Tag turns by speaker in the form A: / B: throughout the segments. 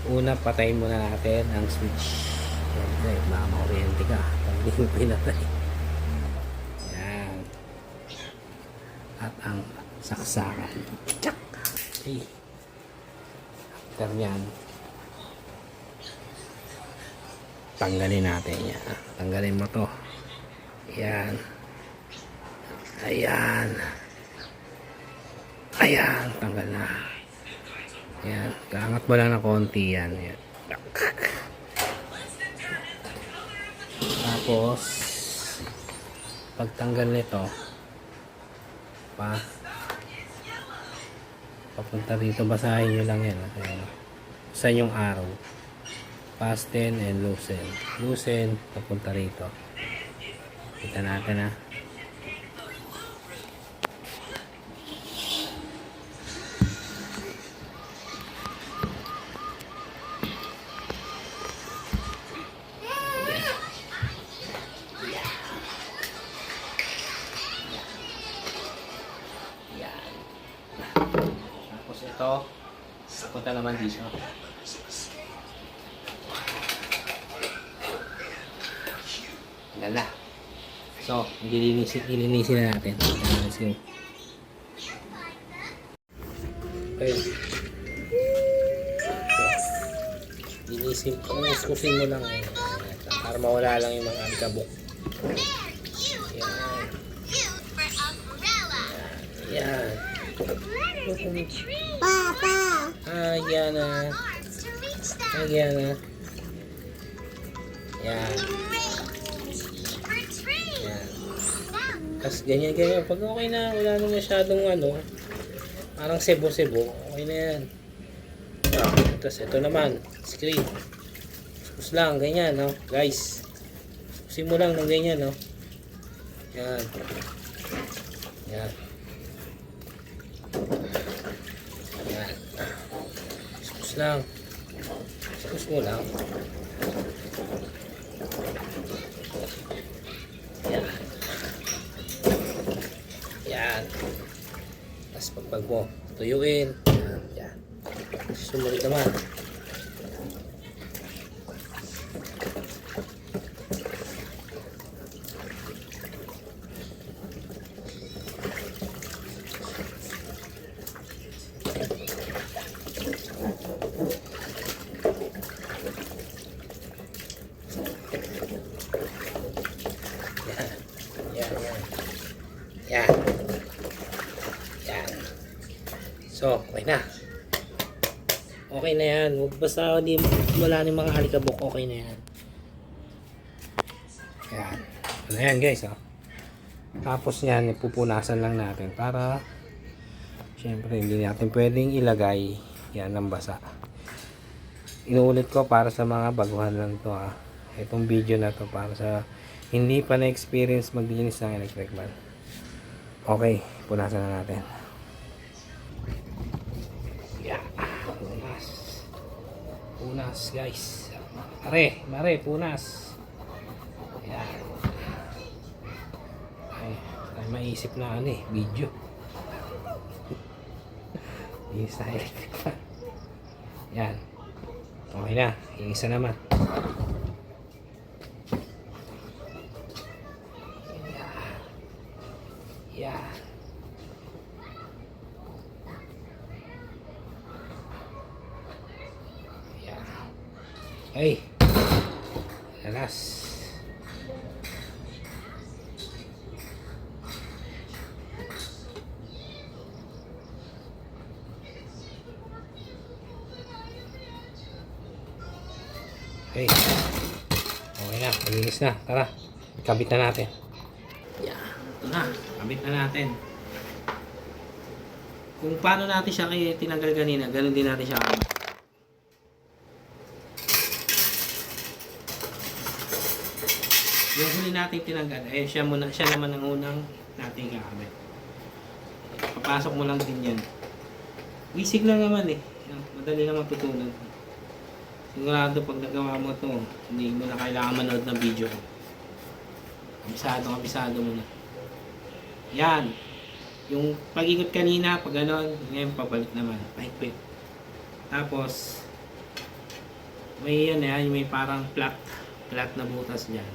A: Una, patayin muna natin ang switch. Siyempre, baka makuryente ka pag hindi mo pinatay. Yan. At ang saksakan. Tsak! Okay. After yan, tanggalin natin yan. Tanggalin mo to. Yan. Ayan. Ayan. Tanggal na. Yan. Kaangat mo lang ng konti yan. Yan. Tapos, pagtanggal nito, papunta dito, basahin nyo lang yan. Basahin yung arrow. Fasten and loosen. Loosen, papunta rito. Kita natin ha. Tapos ito, papunta naman dito. Ganda. So, ilinisin na natin. Let's go. Okay. So, kuskusin mo lang para mawala lang yung mga alikabok. Yan.
B: Papa!
A: Ayan na. Ayan na. Yan. Yan. Tapos ganyan. Pag okay na, wala na masyadong parang sebo-sebo. Okay na yan. Tapos ito naman, screen. Kuskus lang, ganyan, no? Guys. Kuskusin mo lang ng ganyan, no? Yan. Yan. Yan. Kuskus lang. Kuskus mo lang. Yan. Yan. Tapos pagpag mo, tuyuin. Yan. Yan. Sumunod naman. Yan. Yan. So, okay na. Okay na yan. Basta wala ng mga alikabok, okay na yan. Yan. Ano yan guys, oh. Tapos yan, ipupunasan lang natin para syempre hindi natin pwedeng ilagay yan ng basa. Inuulit ko para sa mga baguhan lang to ha. Itong video na to para sa hindi pa na-experience maglinis ng electric fan. Okay, punasan na natin. Yeah, punas guys. Mare, punas. Yan. Ay maisip na video. Hindi sa electric fan. Yan. Okay na, yung isa naman. Yan. Yan. Okay. Alas. Okay. Okay na, malinis na. Tara, kabit na natin. Yan. Ito na, kabit na natin. Kung paano natin siya tinanggal kanina, ganun din natin siya kabit. Yung huli natin tinanggal, siya naman ang unang natin kakabit. Papasok mo lang din yan. Basic lang naman madali lang matutunan. Sigurado pag nagawa mo to, hindi mo na kailangan manood ng video ko. Kabisado mo na. Yan. Yung pag-ikot kanina, pag ganon, ngayon pabalik naman. Pahigpit. Tapos, may yan yan, may parang flat na butas dyan.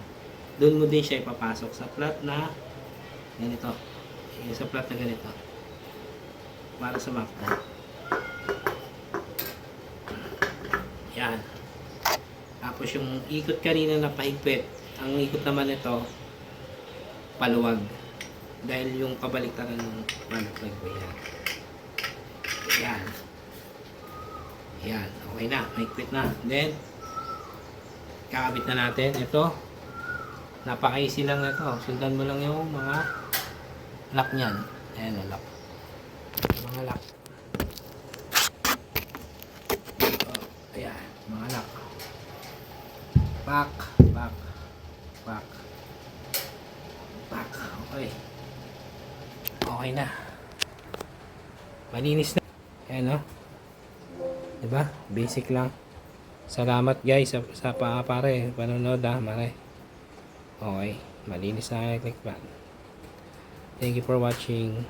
A: Doon mo din siya ipapasok sa flat na ganito. Yung sa flat na ganito. Para sa MacBook. Yan. Tapos yung ikot kanina na pahigpit, ang ikot naman nito paluwag. Dahil yung kabaliktaran ng plug ko yan. Yan. Yan. Okay na. Mahigpit na. Then, kakabit na natin. Ito. Napaka-easy lang ito. Sundan mo lang yung mga lock niyan. Ayan o, lock. Mga lock. Oh, ayan. Mga lock. Back. Back. Back. Back. Okay. Okay na. Malinis na. Ayan o. Diba? Basic lang. Salamat guys sa pare. Panonood mare. Okay. Malinis na electric fan. Thank you for watching.